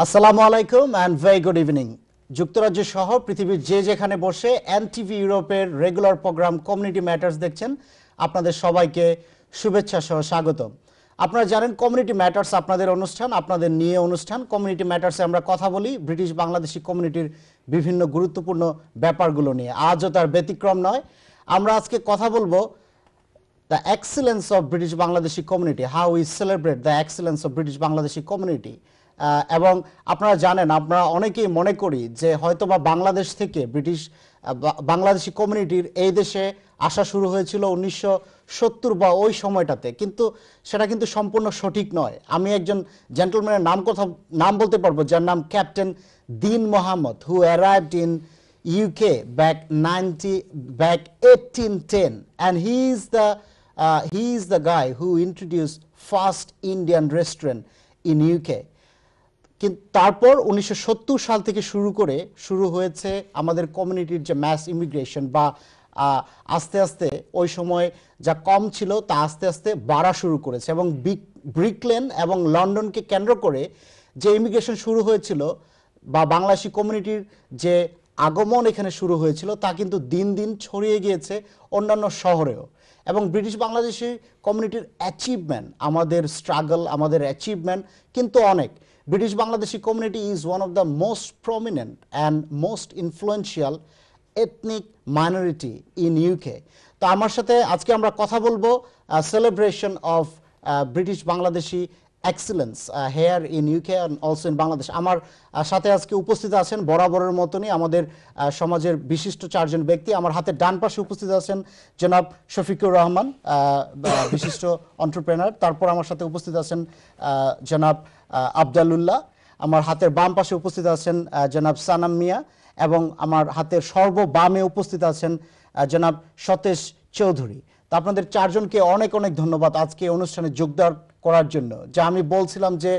আসসালামু আলাইকুম and very good evening. যুক্তরাজ্য সহ পৃথিবীর যে যেখানে বসে এনটিভি ইউরোপের রেগুলার প্রোগ্রাম কমিউনিটি ম্যাটার্স দেখছেন, আপনাদের সবাইকে শুভেচ্ছা সহ স্বাগতম। আপনারা জানেন কমিউনিটি ম্যাটার্স আপনাদের অনুষ্ঠান, আপনাদের নিয়ে অনুষ্ঠান। কমিউনিটি ম্যাটার্সে আমরা কথা বলি ব্রিটিশ বাংলাদেশি কমিউনিটির বিভিন্ন গুরুত্বপূর্ণ ব্যাপারগুলো নিয়ে। আজও তার ব্যতিক্রম নয়। আমরা আজকে কথা বলবো the excellence of British Bangladeshi community, how we celebrate the excellence of British Bangladeshi community. এবং আপনারা জানেন, আমরা অনেকেই মনে করি যে হয়তোবা বাংলাদেশ থেকে ব্রিটিশ বাংলাদেশি কমিউনিটির এই দেশে আসা শুরু হয়েছিল 1970 বা ওই সময়টাতে, কিন্তু সেটা কিন্তু সম্পূর্ণ সঠিক নয়। আমি একজন জেন্টলম্যানের নাম বলতে পারবো যার নাম captain Deen Mohammad, who arrived in UK back 1810, and he is the guy who introduced first Indian restaurant in UK. কিন্তু তারপর 1970 সাল থেকে শুরু হয়েছে আমাদের কমিউনিটির যে ম্যাস ইমিগ্রেশন, বা আস্তে আস্তে ওই সময় যা কম ছিল তা আস্তে আস্তে বাড়া শুরু করেছে। এবং ব্রিকলেন এবং লন্ডনকে কেন্দ্র করে যে ইমিগ্রেশন শুরু হয়েছিল বা বাংলাদেশি কমিউনিটির যে আগমন এখানে শুরু হয়েছিল, তা কিন্তু দিন দিন ছড়িয়ে গিয়েছে অন্যান্য শহরেও। এবং ব্রিটিশ বাংলাদেশি কমিউনিটির অ্যাচিভমেন্ট, আমাদের স্ট্রাগল, আমাদের অ্যাচিভমেন্ট কিন্তু অনেক। British Bangladeshi community is one of the most prominent and most influential ethnic minority in UK. তো আমার সাথে আজকে আমরা কথা বলবো celebration of British Bangladeshi excellence here in UK and also in Bangladesh. আমার সাথে আজকে উপস্থিত আছেন বরাবরের মতনই আমাদের সমাজের বিশিষ্ট চারজন ব্যক্তি। আমার হাতের ডান পাশে উপস্থিত আছেন জনাব শফিকুর রহমান, বিশিষ্ট এন্টারপ্রেনার। তারপর আমার সাথে উপস্থিত আছেন জনাব আবদালুল্লাহ। আমার হাতের বাম পাশে উপস্থিত আছেন জনাব সানাম মিয়া, এবং আমার হাতের সর্ববামে উপস্থিত আছেন জনাব সতেশ চৌধুরী। তো আপনাদের চারজনকে অনেক অনেক ধন্যবাদ আজকে অনুষ্ঠানে যোগদান করার জন্য। যা আমি বলছিলাম যে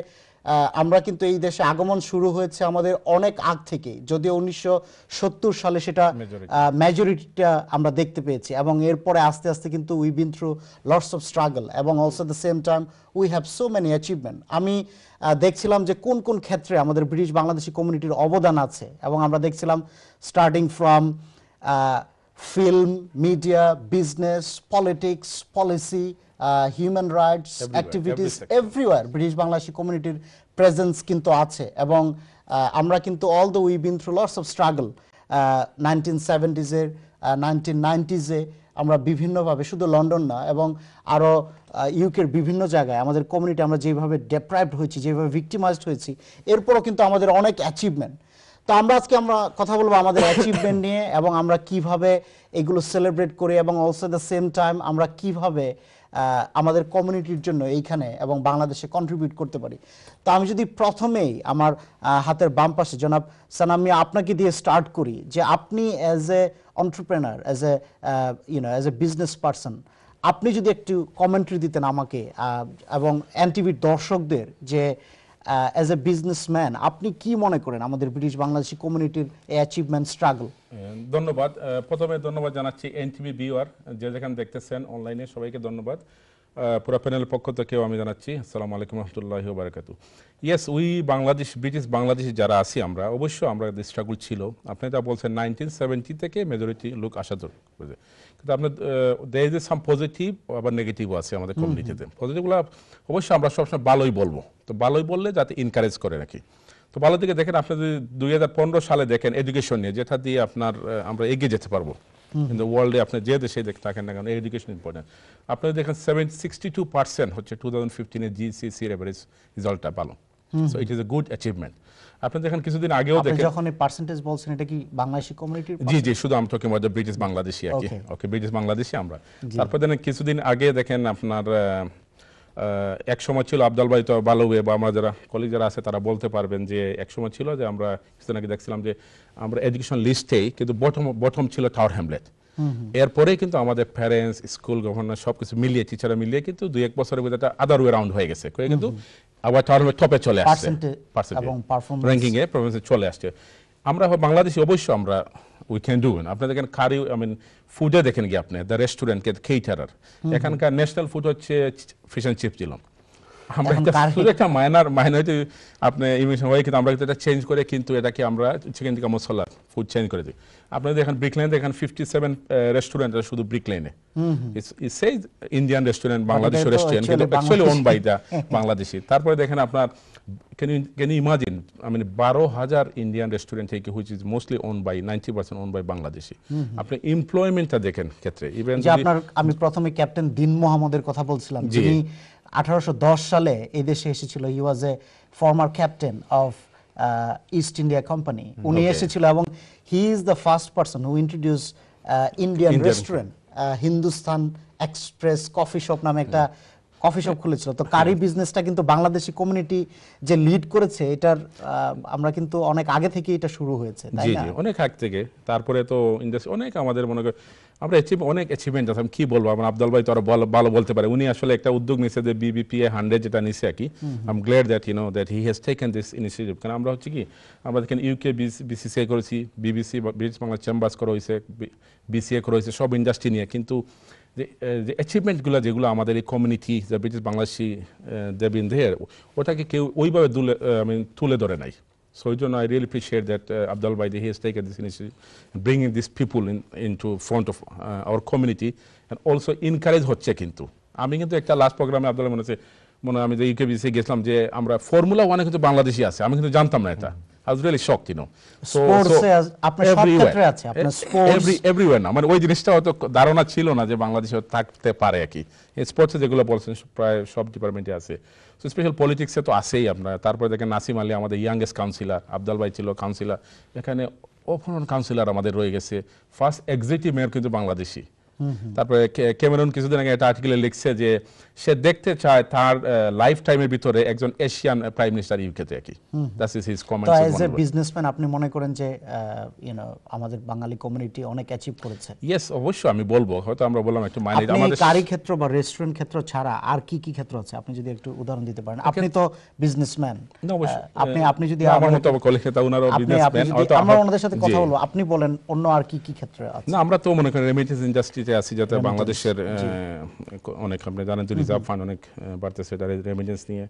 আমরা কিন্তু এই দেশে আগমন শুরু হয়েছে আমাদের অনেক আগ থেকে, যদিও 1970 সালে সেটা মেজরিটিটা আমরা দেখতে পেয়েছি, এবং এরপরে আস্তে আস্তে কিন্তু we been through lots of struggle, এবং also the same time we have so many achievement. আমি দেখছিলাম যে কোন কোন ক্ষেত্রে আমাদের ব্রিটিশ বাংলাদেশি কমিউনিটির অবদান আছে, এবং আমরা দেখছিলাম starting from film, media, business, politics, policy, human rights, activities, everywhere British Bangladeshi communityর presence কিন্তু আছে। এবং আমরা কিন্তু although we've been through lots of struggle 1970s এর 1990s এ আমরা বিভিন্নভাবে, শুধু লন্ডন না এবং আরও ইউকের বিভিন্ন জায়গায় আমাদের কমিউনিটি আমরা যেভাবে ডেপ্রাইভড হয়েছি, যেভাবে ভিক্টিমাইজড হয়েছি, এরপরও কিন্তু আমাদের অনেক অ্যাচিভমেন্ট। তো আজকে আমরা কথা বলবো আমাদের অ্যাচিভমেন্ট নিয়ে, এবং আমরা কিভাবে এগুলো সেলিব্রেট করি, এবং অলসো দ্য সেম টাইম আমরা কিভাবে আমাদের কমিউনিটির জন্য এইখানে এবং বাংলাদেশে কন্ট্রিবিউট করতে পারি। তো আমি যদি প্রথমেই আমার হাতের বাম পাশে জনাব সানাম মিয়া আপনাকে দিয়ে স্টার্ট করি, যে আপনি as a entrepreneur, as a business person, আপনি যদি একটু কমেন্ট্রি দিতেন আমাকে এবং এনটিভির দর্শকদের, যে অ্যাজ এ বিজনেসম্যান আপনি কি মনে করেন আমাদের ব্রিটিশ বাংলাদেশি কমিউনিটির এই অ্যাচিভমেন্ট স্ট্রাগল? ধন্যবাদ। প্রথমে ধন্যবাদ জানাচ্ছি এনটিভি ভিউয়ার যে যেখানে দেখতেছেন অনলাইনে, সবাইকে ধন্যবাদ। পুরো প্যানেলের পক্ষ থেকেও আমি জানাচ্ছি আসসালামু আলাইকুম রহমতুল্লাহি ওয়া বারাকাতু। ইয়েস, ব্রিটিশ বাংলাদেশি যারা আছি আমরা, অবশ্যই আমরা স্ট্রাগল ছিল। আপনি যা বলছেন 1970 থেকে মেজরিটি লোক আসা দরকার, কিন্তু আপনার দেয়ার ইজ সাম পজিটিভ, আবার নেগেটিভও আছে আমাদের কমিউনিটিতে। পজিটিভগুলো অবশ্যই আমরা সবসময় ভালোই বলবো, তো ভালোই বললে যাতে এনকারেজ করে রাখি। তো ভালো দিকে দেখেন, আপনি যদি 2015 সালে দেখেন এডুকেশন নিয়ে, যেটা দিয়ে আমরা এগিয়ে যেতে পারবো কিন্তু ওয়ার্ল্ডে, আপনি যে দেশে থাকেন না কেন এডুকেশন ইম্পর্টেন্ট। আপনি দেখেন 62% হচ্ছে 2015 জিসিসির এভারেজ রেজাল্টটা ভালো। So it is a good achievement. আপনি দেখেন কিছুদিন আগেও দেখেন, যখন এই পার্সেন্টেজ বলছেন এটা কি বাংলাদেশি কমিউনিটির? জি, শুধু আমি talking about the British Bangladeshi আর কি। ওকে, ব্রিটিশ বাংলাদেশি আমরা। তারপর দেখেন কিছুদিন আগে দেখেন আপনার এক সময় ছিল, আবদাল ভাই তো ভালো, বা আমরা যারা কলিগ যারা আছে তারা বলতে পারবেন, যে এক সময় ছিল যে আমরা কিছুদিন আগে দেখছিলাম যে আমরা এডুকেশন লিস্টেই কিন্তু বটম ছিল টাওয়ার হ্যামলেট। এরপরে কিন্তু আমাদের প্যারেন্টস, স্কুল, গভর্নর সবকিছু মিলিয়ে, টিচাররা মিলিয়ে কিন্তু 2-1 বছরের ভিতরে একটা আদার ওয়ে রাউন্ড হয়ে গেছে, কিন্তু আবার টাওয়ার হ্যামলেট টপে চলে আসছে, র্যাঙ্কিং এ প্রভিন্সে চলে আসছে। আমরা বাংলাদেশি অবশ্যই আমরা উই ক্যান ডু। আপনি দেখেন ফুডে দেখেন কি আপনি দ্য রেস্টুরেন্ট কেটারার, এখানকার ন্যাশনাল ফুড হচ্ছে ফিশ অ্যান্ড চিপস ছিল। আমরা এখন এটা শুধু একটা মাইনরিটি আপনি ইমিশন হয়ে কিন্তু আমরা কিন্তু এটা চেঞ্জ করে কিন্তু এটাকে আমরা চিকেন টিকা মশলা ফুড চেঞ্জ করে দিই। আপনি দেখেন ব্রিক লাইনে দেখেন 57 রেস্টুরেন্ট শুধু ব্রিক লাইনে, it says Indian restaurant, Bangladeshi এটা তো রেস্টুরেন্ট, কিন্তু actually actually own by Bangladeshi. The Bangladeshi. তারপরে দেখেন আপনার can you imagine, I mean 12,000 Indian restaurant থেকে which is mostly own by 90% own by Bangladeshi. আপনি এমপ্লয়মেন্টটা দেখেন ক্ষেত্রে ইভেন যে আপনার আমি প্রথমে ক্যাপ্টেন দিন মোহাম্মদের কথা বলছিলাম, জি। যিনি 1810 সালে এই দেশে এসেছিল। He was a former captain of East India Company. উনি Okay. এসেছিল এবং he is the first person who introduce Indian Indian- restaurant. Hindustan Express coffee shop নামে একটা কফি শপ খুলেছিল। তো কারি বিজনেসটা কিন্তু বাংলাদেশি কমিউনিটি যে লিড করেছে, এটার আমরা কিন্তু অনেক আগে থেকে এটা শুরু হয়েছে, তাই জি না? জি, অনেক আগ থেকে। তারপরে তো ইন্ডাস্ট্রি অনেক আমাদের মনে করি আমরা অনেক অ্যাচিভমেন্ট আছে। আমি কি বলবো, আমার আব্দুল ভাই তো আরো ভালো বলতে পারে। উনি আসলে একটা উদ্যোগ নিয়েছে যে BBPA 100 যেটা নিছে আর কি। I am glad that that he has taken this initiative. কারণ আমরা হচ্ছে কি, আমরা দেখেন ইউকে BCCI করেছি, BBC ব্রিটিশ বাংলা চেম্বার্স করা হয়েছে, BCA করা হয়েছে, সব ইন্ডাস্ট্রি নিয়ে। কিন্তু যে অ্যাচিভমেন্টগুলো যেগুলো আমাদের এই কমিউনিটি যে ব্রিটিশ বাংলাদেশি দেবিন দেহের, ওটাকে কেউ ওইভাবে তুলে ধরে নাই। So I really appreciate that Abdul Baidi has taken this initiative, bringing these people into front of our community, and also encourage হচ্ছে কিন্তু। আমি কিন্তু একটা লাস্ট প্রোগ্রামে আব্দুল্লাহ মনে হয় আমি যে UKBC গেছিলাম, যে আমরা ফর্মুলা 1 কিন্তু বাংলাদেশি আছে, আমি কিন্তু জানতাম না এটা। I was really shocked, স্পোর্টসে আপনার সব ক্ষেত্রে আছে, আপনার স্পোর্টস everywhere না, মানে ওই জিনিসটা হয়তো ধারণা ছিল না যে বাংলাদেশে থাকতে পারে আর কি। স্পোর্টসে যেগুলো বলছেন প্রায় সব ডিপার্টমেন্টে আছে। সো স্পেশাল পলিটিক্সে তো আছেই আপনার। তারপরে দেখেন নাসিম আলী আমাদের ইয়াংগেস্ট কাউন্সিলর, আব্দুল ভাই ছিল কাউন্সিলর, এখানে অপরন কাউন্সিলর আমাদের রয়ে গেছে। ফার্স্ট এক্সিকিউটিভ মেয়র কিন্তু বাংলাদেশি। তারপরে ক্যামেরন কিছুদিন আগে একটা আর্টিকেলে লিখছে যে সে দেখতে চায় তার লাইফ টাইমের ভিতরে একজন এশিয়ান প্রাইম মিনিস্টার ইউকেতে আর কি। দ্যাটস ইজ হিজ তো কমেন্টস। অ্যাজ এ বিজনেসম্যান আপনি মনে করেন যে আমাদের বাঙালি কমিউনিটি অনেক অ্যাচিভ করেছে? ইয়েস, অবশ্যই আমি বলবো। হয়তো আমরা বললাম একটু মাইনারি আপনি আমাদের কারি ক্ষেত্র বা রেস্টুরেন্ট ক্ষেত্র ছাড়া আর কি কি ক্ষেত্র আছে, আপনি যদি একটু উদাহরণ দিতে পারেন? আপনি তো বিজনেসম্যান, না, অবশ্যই। আপনি যদি আমার মতো কলিগ তা ওনারও বিজনেসম্যান, হয়তো আমরা ওনাদের সাথে কথা বলবো, আপনি বলেন অন্য আর কি কি ক্ষেত্রে আছে? না, আমরা তো মনে করেন রেমিটেন্স ইন্ডাস্ট্রিতে আছি, যাতে বাংলাদেশের অনেক আপনি জানেন তো রিজার্ভ ফান্ড অনেক বাড়তেছে এটা রেমিটেন্স নিয়ে।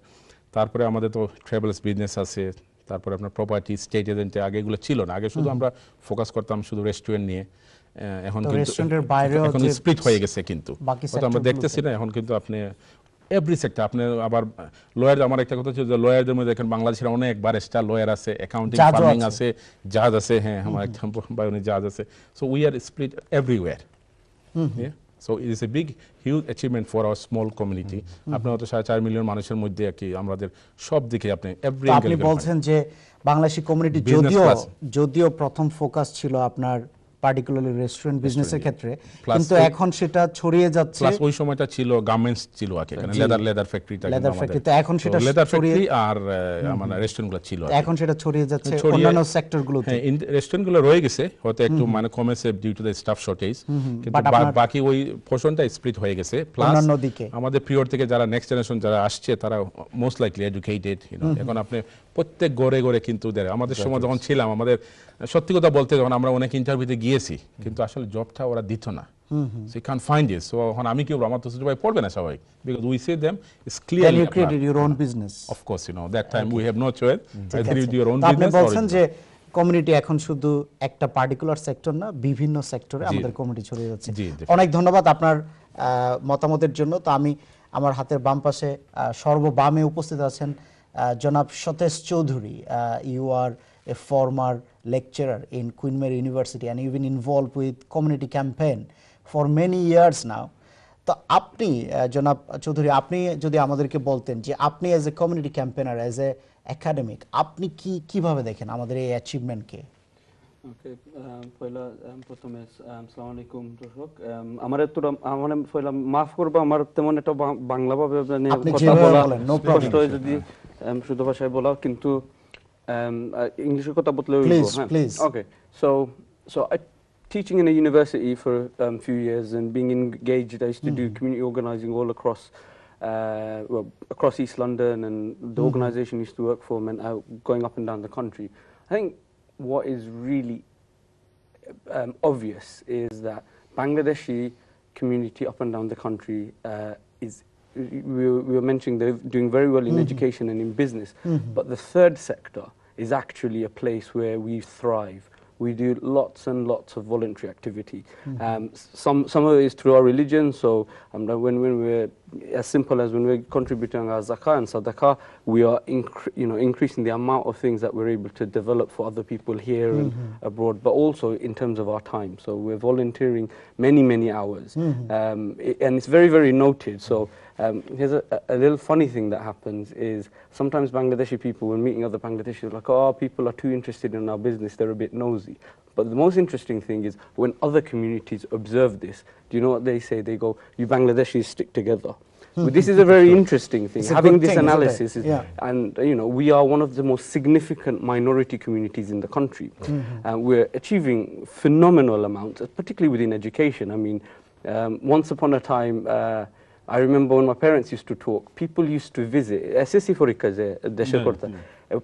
তারপরে আমাদের তো ট্রাভেলস বিজনেস আছে, তারপরে আপনার প্রপার্টি স্টেট এজেন্টে আগে এগুলো ছিল না। আগে শুধু আমরা ফোকাস করতাম শুধু রেস্টুরেন্ট নিয়ে। এখন কিন্তু রেস্টুরেন্টের বাইরেও এখন যে স্প্লিট হয়ে গেছে কিন্তু, বাকি হয়তো আমরা দেখতেছি না। এখন কিন্তু আপনি এভরি সেক্টর, আপনি আবার লয়ার, আমার একটা কথা হচ্ছে যে লয়ারদের মধ্যে দেখেন বাংলাদেশের অনেক ব্যারিস্টার লয়ার আছে, অ্যাকাউন্টিং ফার্মিং আছে, জাজ আছে। হ্যাঁ, আমার একটা ভাই উনি জাজ আছে। So we are split everywhere. So it is a big huge achievement for our small community. আপনি হয়তো 4.5 মিলিয়ন মানুষের মধ্যে আর কি আমাদের সব দিকে আপনি এভরি আপনি বলছেন যে বাংলাদেশি কমিউনিটি যদিও প্রথম ফোকাস ছিল আপনার পার্টিকুলারলি রেস্টুরেন্ট বিজনেসের ক্ষেত্রে, কিন্তু এখন সেটা ছড়িয়ে যাচ্ছে। প্লাস ওই সময়টা ছিল গার্মেন্টস ছিল আর কি, এখানে লেদার ফ্যাক্টরিটা, লেদার ফ্যাক্টরি, তো এখন সেটা লেদার ফ্যাক্টরি আর আমাদের রেস্টুরেন্টগুলো ছিল। এখন সেটা ছড়িয়ে যাচ্ছে অন্যান্য সেক্টরগুলোতে। হ্যাঁ, রেস্টুরেন্টগুলো রয়ে গেছে, হয়তো একটু মানে কমেছে due to the staff shortage, কিন্তু বাকি ওই পোর্শনটা স্প্লিট হয়ে গেছে। প্লাস আমাদের পিরিয়ড থেকে যারা নেক্সট জেনারেশন যারা আসছে, তারা মোস্ট লাইকলি এডুকেটেড। এখন আপনি প্রত্যেক ঘরে ঘরে কিন্তু আমাদের সময় যখন ছিলাম, আমাদের সত্যি কথা বলতে যখন আমরা অনেক ইন্টারভিউতে গিয়েছি, কিন্তু আসলে জবটা ওরা দিত না। So you can't find it. So এখন আমি কি বলবো, আমার তো সবাই পড়বে না সবাই, because we see them it's clearly you created your own business. Of course, that time we have no choice. Either you do your own আপনি business বলছেন যে কমিউনিটি এখন শুধু একটা পার্টিকুলার সেক্টর না, বিভিন্ন সেক্টরে আমাদের কমিউনিটি ছড়িয়ে যাচ্ছে। অনেক ধন্যবাদ আপনার মতামতের জন্য। তো আমি আমার হাতের বাম পাশে সর্ববামে উপস্থিত আছেন জনাব Satesh Chowdhury. You are a former lecturer in Queen Mary University and you've been involved with community campaign for many years now. তো আপনি জনাব চৌধুরী, আপনি যদি আমাদেরকে বলতেন যে আপনি as a community campaigner, as a academic, আপনি কিভাবে দেখেন আমাদের এই অ্যাচিভমেন্টকে? ওকে, প্রথমে আসসালামু আলাইকুম দর্শক। আমার এতটা মানে পয়লা মাফ করবা, আমার তেমন একটা বাংলা ভাবে কথা বলা কষ্ট হয় যদি শুদ্ধ ভাষায় বলা, কিন্তু English কথা বলতে please. Okay, so I teaching in a university for a few years and being engaged. I used to do community organising all across across East London, and the organisation I used to work for meant going up and down the country. I think what is really obvious is that Bangladeshi community up and down the country is we were mentioning they're doing very well in education and in business, but the third sector is actually a place where we thrive. We do lots and lots of voluntary activity. Some of it is through our religion. So when we're as simple as when we're contributing our zakah and sadaqah, we are increasing the amount of things that we're able to develop for other people here and abroad, but also in terms of our time. So we're volunteering many hours, and it's very, very noted. So here's a little funny thing that happens is sometimes Bangladeshi people, when meeting other Bangladeshis, are like, oh, people are too interested in our business, they're a bit nosy. But the most interesting thing is when other communities observe this, do you know what they say? They go, you Bangladeshis stick together. But this is a very interesting thing. It's a Having good this thing, isn't it? analysis, and we are one of the most significant minority communities in the country. We're achieving phenomenal amounts, particularly within education. I mean, once upon a time, I remember when my parents used to talk, people used to visit,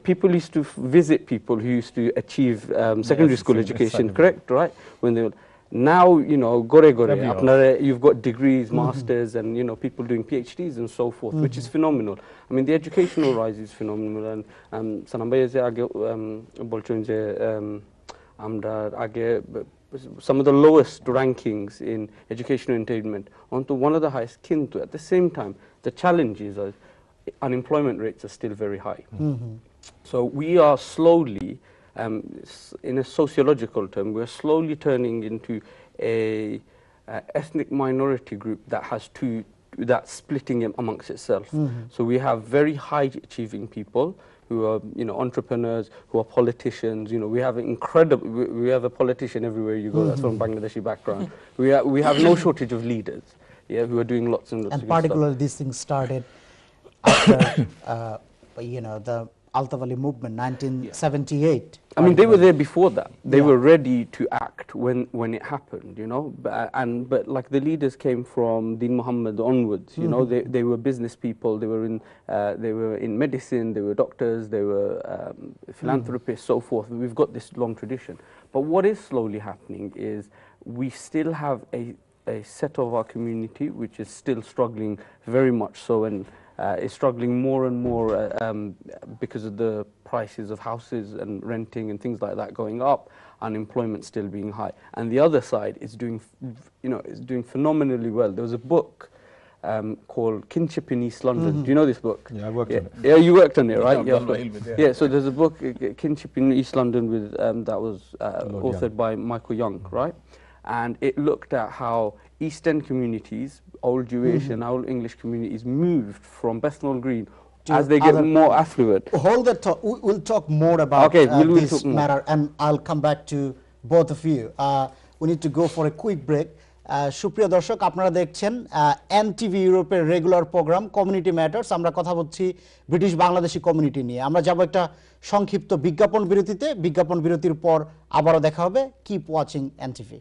people used to visit people who used to achieve secondary school education, correct, right? When they were, now, you've got degrees, masters, and people doing PhDs and so forth, which is phenomenal. I mean, the educational rise is phenomenal, and some of the lowest rankings in educational attainment onto one of the highest. Kintu at the same time, the challenges are unemployment rates are still very high. So we are slowly, in a sociological term, we're slowly turning into a ethnic minority group that has that's splitting amongst itself. So we have very high achieving people who are entrepreneurs, who are politicians. We have we have a politician everywhere you go that's from Bangladeshi background. We have no shortage of leaders, who are doing lots and lots of good stuff. Particularly these things started after the Altavali movement, 1978. I mean, they were there before that. They were ready to act when it happened, but like the leaders came from Deen Muhammad onwards, they were business people, they were in medicine, they were doctors, they were philanthropists, so forth. We've got this long tradition. But what is slowly happening is we still have a set of our community which is still struggling very much so, and is struggling more and more because of the prices of houses and renting and things like that going up, unemployment still being high. And the other side is doing phenomenally well. There was a book called Kinship in East London. Do you know this book? Yeah, I worked on it. Yeah, you worked on it, right? Yeah, so there's a book, Kinship in East London, with that was authored by Michael Young, right? And it looked at how East End communities, old Jewish and old English communities, moved from Bethnal Green as they get more affluent. Hold that thought. We'll talk more about this matter, and I'll come back to both of you. We need to go for a quick break. সুপ্রিয় দর্শক, আপনারা দেখছেন NTV ইউরোপের regular programme community matters. আমরা কথা বলছি British Bangladeshi community নিয়ে। আমরা যাব একটা সংক্ষিপ্ত বিজ্ঞাপন বিরতিতে। বিজ্ঞাপন বিরতির পর আবারও দেখা হবে। Keep watching NTV.